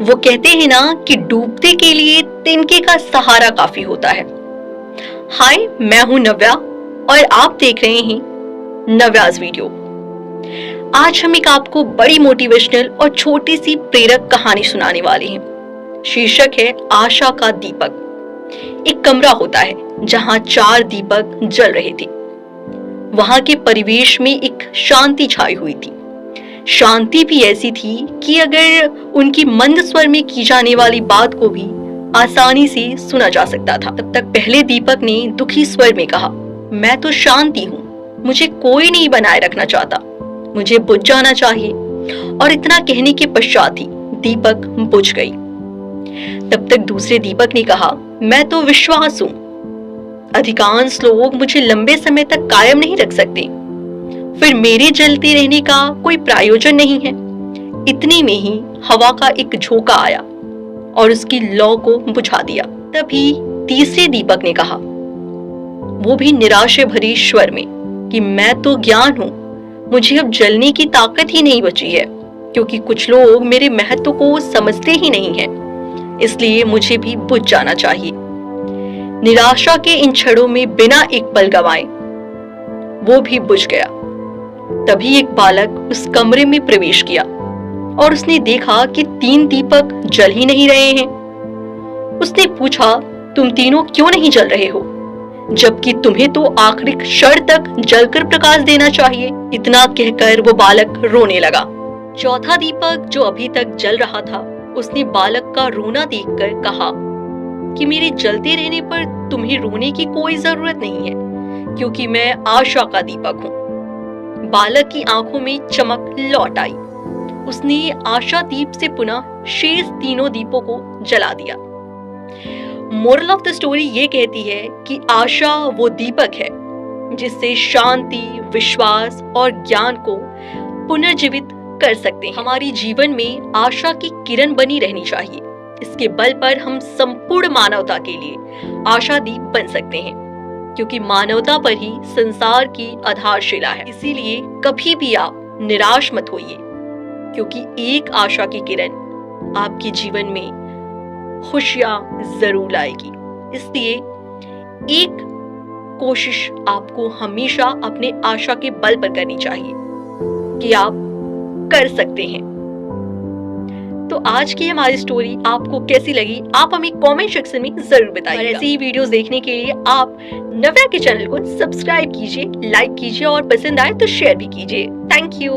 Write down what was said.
वो कहते हैं ना कि डूबते के लिए तिनके का सहारा काफी होता है। हाय, मैं हूं नव्या और आप देख रहे हैं नव्याज वीडियो। आज हम एक आपको बड़ी मोटिवेशनल और छोटी सी प्रेरक कहानी सुनाने वाले हैं। शीर्षक है आशा का दीपक। एक कमरा होता है जहां 4 दीपक जल रहे थे। वहां के परिवेश में एक शांति छाई हुई थी। शांति भी ऐसी थी कि अगर उनकी मंद स्वर में की जाने वाली बात को भी आसानी से सुना जा सकता था। तब तक पहले दीपक ने दुखी स्वर में कहा, मैं तो शांति हूँ, मुझे कोई नहीं बनाए रखना चाहता, मुझे बुझ जाना चाहिए। और इतना कहने के पश्चात ही दीपक बुझ गई। तब तक दूसरे दीपक ने कहा, मैं तो विश्वास हूं, अधिकांश लोग मुझे लंबे समय तक कायम नहीं रख सकते, फिर मेरे जलते रहने का कोई प्रयोजन नहीं है। इतनी में ही हवा का एक झोंका आया और उसकी लौ को बुझा दिया। तभी तीसरे दीपक ने कहा, वो भी निराशा भरी स्वर में, कि मैं तो ज्ञान हूं, मुझे अब जलने की ताकत ही नहीं बची है, क्योंकि कुछ लोग मेरे महत्व को समझते ही नहीं हैं, इसलिए मुझे भी बुझ जाना चाहिए। निराशा के इन क्षणों में बिना एक पल गंवाए वो भी बुझ गया। तभी एक बालक उस कमरे में प्रवेश किया और उसने देखा कि 3 दीपक जल ही नहीं रहे हैं। उसने पूछा, तुम तीनों क्यों नहीं जल रहे हो, जबकि तुम्हें तो आखिरी क्षण तक जलकर प्रकाश देना चाहिए। इतना कहकर वो बालक रोने लगा। चौथा दीपक जो अभी तक जल रहा था, उसने बालक का रोना देखकर कहा कि मेरे जलते रहने पर तुम्हें रोने की कोई जरूरत नहीं है, क्योंकि मैं आशा का दीपक हूँ। बालक की आंखों में चमक लौट आई। उसने आशा दीप से पुनः शेष तीनों दीपों को जला दिया। मोरल ऑफ द स्टोरी ये कहती है कि आशा वो दीपक है जिससे शांति, विश्वास और ज्ञान को पुनर्जीवित कर सकते हैं। हमारी जीवन में आशा की किरण बनी रहनी चाहिए। इसके बल पर हम संपूर्ण मानवता के लिए आशा दीप बन सकते हैं, क्योंकि मानवता पर ही संसार की आधारशिला है। इसीलिए कभी भी आप निराश मत होइए, क्योंकि एक आशा की किरण आपके जीवन में खुशियां जरूर लाएगी। इसलिए एक कोशिश आपको हमेशा अपने आशा के बल पर करनी चाहिए कि आप कर सकते हैं। तो आज की हमारी स्टोरी आपको कैसी लगी, आप हमें कमेंट सेक्शन में जरूर बताइए। ऐसी ही वीडियोस देखने के लिए आप नव्या के चैनल को सब्सक्राइब कीजिए, लाइक कीजिए और पसंद आए तो शेयर भी कीजिए। Thank you.